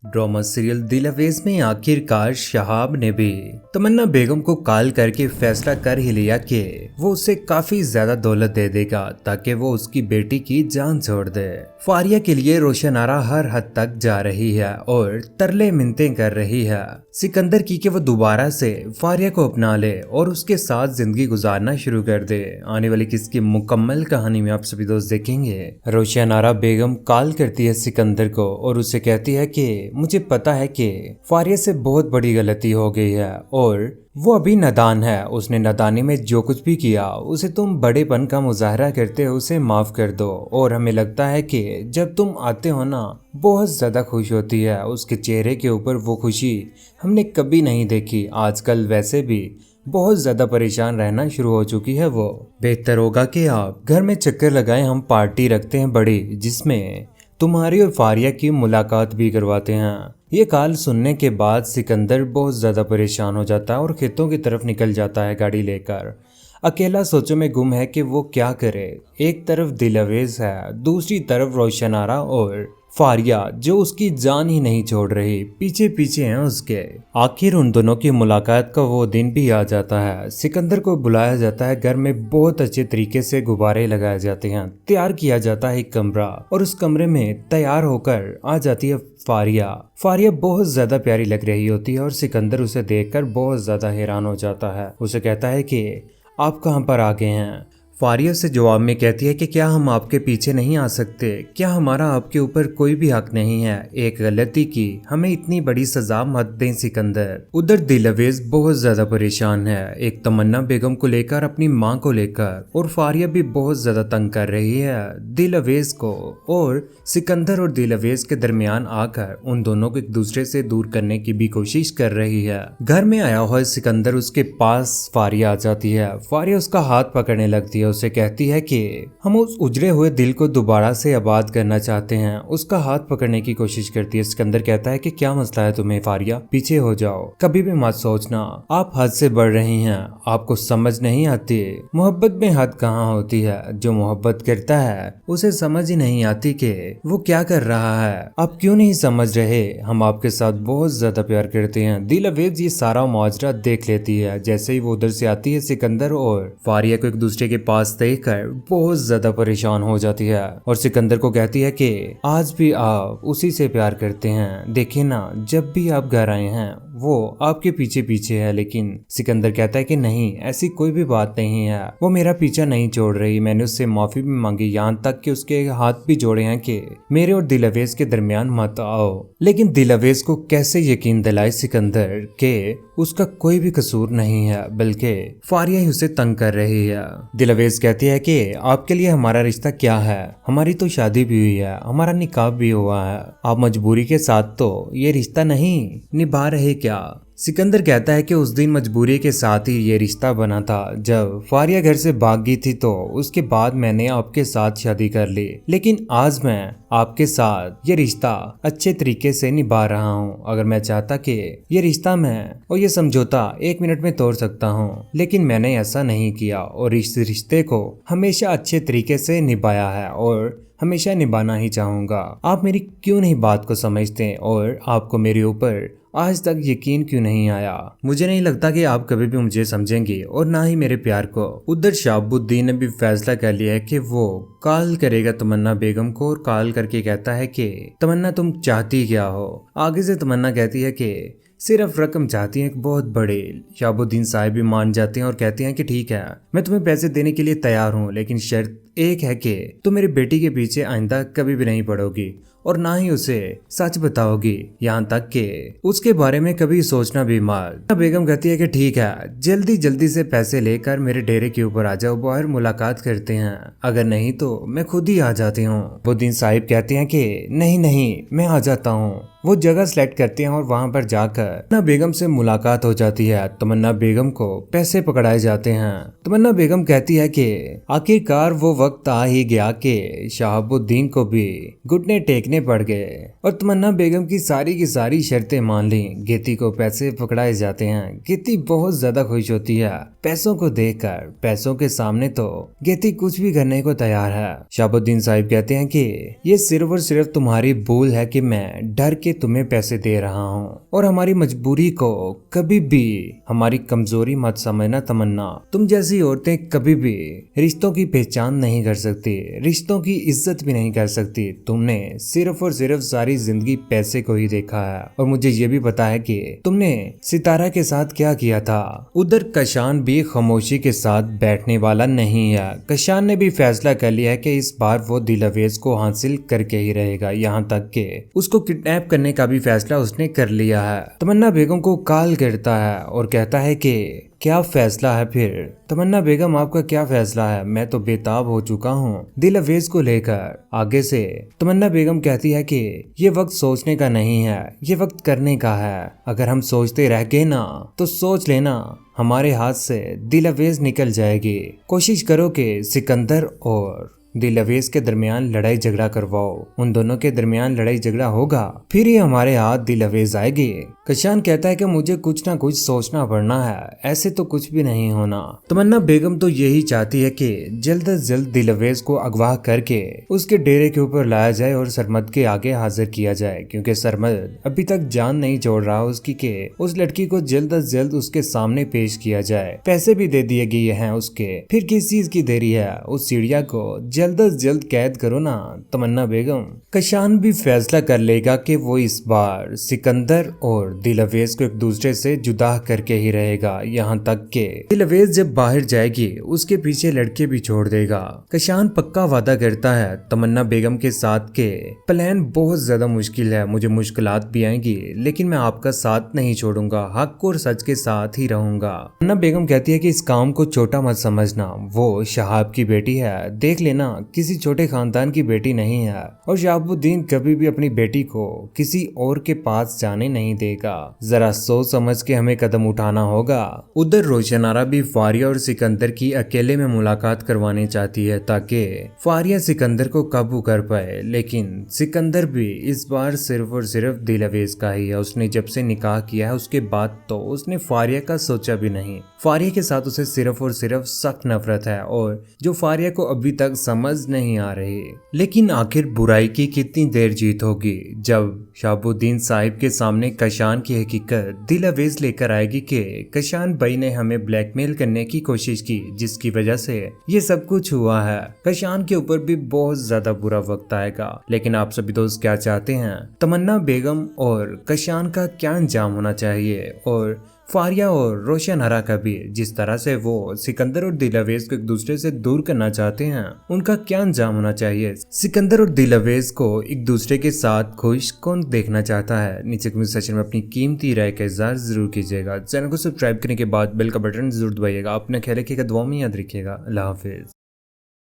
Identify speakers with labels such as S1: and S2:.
S1: Drama serial दिल अवेज में आखिरकार शहाब ने भी तमन्ना बेगम को कॉल करके फैसला कर ही लिया कि वो उसे काफी ज्यादा दौलत दे देगा ताकि वो उसकी बेटी की जान छोड़ दे। फारिया के लिए रोशन आरा हर हद तक जा रही है और तरले मिन्नतें कर रही है सिकंदर की कि वो दोबारा से फारिया को अपना ले और उसके साथ जिंदगी गुजारना शुरू कर दे। आने वाली किसकी मुकम्मल कहानी में आप सभी दोस्त देखेंगे। रोशन आरा बेगम कॉल करती है सिकंदर को और उसे कहती है कि मुझे पता है कि फारिया से बहुत बड़ी गलती हो गई है और वो अभी नादान है। उसने नादानी में जो कुछ भी किया उसे तुम बड़ेपन का मुजाहरा करते हो उसे माफ कर दो। और हमें लगता है कि जब तुम आते हो ना बहुत ज्यादा खुश होती है। उसके चेहरे के ऊपर वो खुशी हमने कभी नहीं देखी। आजकल वैसे भी बहुत ज्यादा परेशान रहना शुरू हो चुकी है वो। बेहतर होगा कि आप घर में चक्कर लगाएं, हम पार्टी रखते हैं बड़ी जिसमें तुम्हारी और फारिया की मुलाकात भी करवाते हैं। ये कॉल सुनने के बाद सिकंदर बहुत ज्यादा परेशान हो जाता है और खेतों की तरफ निकल जाता है गाड़ी लेकर। अकेला सोचों में गुम है कि वो क्या करे। एक तरफ दिलअवेज है, दूसरी तरफ रोशन आरा और फारिया जो उसकी जान ही नहीं छोड़ रही, पीछे पीछे हैं उसके। आखिर उन दोनों की मुलाकात का वो दिन भी आ जाता है। सिकंदर को बुलाया जाता है, घर में बहुत अच्छे तरीके से गुब्बारे लगाए जाते हैं, तैयार किया जाता है एक कमरा और उस कमरे में तैयार होकर आ जाती है फारिया। फारिया बहुत ज्यादा प्यारी लग रही होती है और सिकंदर उसे देखकर बहुत ज्यादा हैरान हो जाता है। उसे कहता है कि आप कहाँ पर आ गए हैं। फारिया से जवाब में कहती है कि क्या हम आपके पीछे नहीं आ सकते, क्या हमारा आपके ऊपर कोई भी हक नहीं है। एक गलती की हमें इतनी बड़ी सजा मत दें सिकंदर। उधर दिलअवेज बहुत ज्यादा परेशान है, एक तमन्ना बेगम को लेकर, अपनी माँ को लेकर, और फारिया भी बहुत ज्यादा तंग कर रही है दिलअवेज को। और सिकंदर और दिलअवेज के दरमियान आकर उन दोनों को एक दूसरे से दूर करने की भी कोशिश कर रही है। घर में आया हुआ सिकंदर उसके पास फारिया आ जाती है। फारिया उसका हाथ पकड़ने लगती है, उसे कहती है कि हम उस उजड़े हुए दिल को दोबारा से आबाद करना चाहते हैं। उसका हाथ पकड़ने की कोशिश करती है। सिकंदर कहता है कि क्या मसला है तुम्हें फारिया, पीछे हो जाओ, कभी भी मत सोचना, आप हद से बढ़ रही हैं, आपको समझ नहीं आती मोहब्बत में हद कहाँ होती है। जो मोहब्बत करता है उसे समझ ही नहीं आती कि वो क्या कर रहा है। आप क्यों नहीं समझ रहे, हम आपके साथ बहुत ज्यादा प्यार करते हैं। दिलअवेज ये सारा मुआवजा देख लेती है। जैसे ही वो उधर से आती है सिकंदर और फारिया को एक दूसरे के पास देखकर बहुत ज्यादा परेशान हो जाती है और सिकंदर को कहती है कि आज भी आप उसी से प्यार करते हैं। देखिए ना, जब भी आप घर आए हैं वो आपके पीछे पीछे है। लेकिन सिकंदर कहता है कि नहीं, ऐसी कोई भी बात नहीं है, वो मेरा पीछा नहीं छोड़ रही। मैंने उससे माफी भी मांगी, यहाँ तक कि उसके हाथ भी जोड़े हैं कि मेरे और दिलअवेज के दरमियान मत आओ। लेकिन दिलअवेज को कैसे यकीन दिलाए सिकंदर के उसका कोई भी कसूर नहीं है, बल्कि फारिया ही उसे तंग कर रही है। दिलअवेज कहती है कि आपके लिए हमारा रिश्ता क्या है, हमारी तो शादी भी हुई है, हमारा निकाह भी हुआ है, आप मजबूरी के साथ तो ये रिश्ता नहीं निभा रहे क्या। सिकंदर कहता है कि उस दिन मजबूरी के साथ ही ये रिश्ता बना था। जब फारिया घर से भाग गई थी तो उसके बाद मैंने आपके साथ शादी कर ली, लेकिन आज मैं आपके साथ ये रिश्ता अच्छे तरीके से निभा रहा हूँ। अगर मैं चाहता कि ये रिश्ता मैं और ये समझौता 1 मिनट में तोड़ सकता हूँ, लेकिन मैंने ऐसा नहीं किया और इस रिश्ते को हमेशा अच्छे तरीके से निभाया है और हमेशा निभाना ही चाहूंगा। आप मेरी क्यों नहीं बात को समझते और आपको मेरे ऊपर आज तक यकीन क्यों नहीं आया। मुझे नहीं लगता कि आप कभी भी मुझे समझेंगे और ना ही मेरे प्यार को। उधर शहाबुद्दीन ने भी फैसला कर लिया है कि वो कॉल करेगा तमन्ना बेगम को और कॉल करके कहता है कि तमन्ना तुम चाहती क्या हो। आगे से तमन्ना कहती है कि सिर्फ रकम चाहती हैं एक बहुत बड़े। शहाबुद्दीन साहब भी मान जाते हैं और कहते हैं कि ठीक है, मैं तुम्हें पैसे देने के लिए तैयार हूँ, लेकिन शर्त एक है कि तुम मेरी बेटी के पीछे आइंदा कभी भी नहीं पड़ोगी और ना ही उसे सच बताओगी, यहाँ तक कि उसके बारे में कभी सोचना भी मत। बेगम कहती है कि ठीक है, जल्दी जल्दी से पैसे लेकर मेरे डेरे के ऊपर आ जाओ, बाहर मुलाकात करते हैं, अगर नहीं तो मैं खुद ही आ जाती हूँ। बुद्दीन साहिब कहते हैं कि नहीं नहीं, मैं आ जाता हूँ। वो जगह सेलेक्ट करते हैं और वहां पर जाकर तमन्ना बेगम से मुलाकात हो जाती है। तमन्ना बेगम को पैसे पकड़ाए जाते हैं। तमन्ना बेगम कहती है कि आखिरकार वो वक्त आ ही गया कि शहाबुद्दीन को भी घुटने टेकने पड़ गए और तमन्ना बेगम की सारी शर्तें मान ली। गेती को पैसे पकड़ाए जाते हैं। गेती बहुत ज्यादा खुश होती है पैसों को देखकर। पैसों के सामने तो गेती कुछ भी करने को तैयार है। शहाबुद्दीन साहिब कहते हैं कि ये सिर्फ और सिर्फ तुम्हारी भूल है कि मैं डर के कि तुम्हें पैसे दे रहा हूँ और हमारी मजबूरी को कभी भी हमारी कमजोरी मत समझना तमन्ना। तुम जैसी औरतें कभी भी रिश्तों की पहचान नहीं कर सकती, रिश्तों की इज्जत भी नहीं कर सकती। तुमने सिर्फ और सिर्फ सारी जिंदगी पैसे को ही देखा है और मुझे ये भी पता है कि तुमने सितारा के साथ क्या किया था। उधर कशान भी खामोशी के साथ बैठने वाला नहीं है। कशान ने भी फैसला कर लिया है कि इस बार वो दिलवेज को हासिल करके ही रहेगा, यहाँ तक कि उसको किडनैप करने का भी फैसला उसने कर लिया है। तमन्ना बेगम को कॉल करता है और कहता है कि क्या फैसला है फिर। तमन्ना बेगम आपका क्या फैसला है, मैं तो बेताब हो चुका हूँ दिलवेज को लेकर। आगे से तमन्ना बेगम कहती है कि ये वक्त सोचने का नहीं है, ये वक्त करने का है। अगर हम सोचते रह गए ना तो सोच लेना हमारे हाथ से दिलवेज निकल जाएगी। कोशिश करो कि सिकंदर और दिलवेज के दरमियान लड़ाई झगड़ा करवाओ, उन दोनों के दरमियान लड़ाई झगड़ा होगा फिर ही हमारे हाथ दिलवेज आएगी। कशान कहता है कि मुझे कुछ ना कुछ सोचना पड़ना है, ऐसे तो कुछ भी नहीं होना। तमन्ना बेगम तो यही चाहती है कि जल्द से जल्द दिलवेज को अगवा करके उसके डेरे के ऊपर लाया जाए और सरमद के आगे हाजिर किया जाए, क्योंकि सरमद अभी तक जान नहीं छोड़ रहा उसकी के उस लड़की को जल्द से जल्द उसके सामने पेश किया जाए। पैसे भी दे दिए गए हैं उसके, फिर किस चीज की देरी है, उस सीढ़िया को जल्द से जल्द कैद करो ना तमन्ना बेगम। कशान भी फैसला कर लेगा कि वो इस बार सिकंदर और दिलवेज को एक दूसरे से जुदा करके ही रहेगा, यहाँ तक कि दिलवेज जब बाहर जाएगी उसके पीछे लड़के भी छोड़ देगा। कशान पक्का वादा करता है तमन्ना बेगम के साथ के प्लान बहुत ज्यादा मुश्किल है, मुझे मुश्किलात भी आएंगी, लेकिन मैं आपका साथ नहीं छोड़ूंगा, हक और सच के साथ ही रहूंगा। तमन्ना बेगम कहती है कि इस काम को छोटा मत समझना, वो शहाब की बेटी है, देख लेना किसी छोटे खानदान की बेटी नहीं है और शहाबुद्दीन कभी भी अपनी बेटी को किसी और के पास जाने नहीं देगा। जरा सोच समझ के हमें कदम उठाना होगा। उधर रोशनारा भी फारिया और सिकंदर की अकेले में मुलाकात करवानी चाहती है ताकि फारिया सिकंदर को काबू कर पाए, लेकिन सिकंदर भी इस बार सिर्फ और सिर्फ दिलवेज का ही है। उसने जब से निकाह किया है उसके बाद तो उसने फारिया का सोचा भी नहीं। फारिया के साथ उसे सिर्फ और सिर्फ सख्त नफरत है और जो फारिया को अभी तक समझ नहीं आ रही। लेकिन आखिर बुराई की कितनी देर जीत होगी जब शहाबुद्दीन साहिब के सामने कशान की हकीकत दिलवेज लेकर आएगी कि कशान भाई ने हमें ब्लैकमेल करने की कोशिश की, जिसकी वजह से ये सब कुछ हुआ है। कशान के ऊपर भी बहुत ज्यादा बुरा वक्त आएगा। लेकिन आप सभी दोस्त क्या चाहते हैं, तमन्ना बेगम और कशान का क्या अंजाम होना चाहिए और फारिया और रोशनहरा का भी जिस तरह से वो सिकंदर और दिलवेज को एक दूसरे से दूर करना चाहते हैं, उनका क्या अंजाम होना चाहिए। सिकंदर और दिलवेज को एक दूसरे के साथ खुश कौन देखना चाहता है, नीचे कमेंट सेक्शन में अपनी कीमती राय का इज़हार जरूर कीजिएगा। चैनल को सब्सक्राइब करने के बाद बेल का बटन जरूर दबाइएगा। अपना ख्याल रखिएगा, दुआ में याद रखिएगा। अल्लाह हाफिज।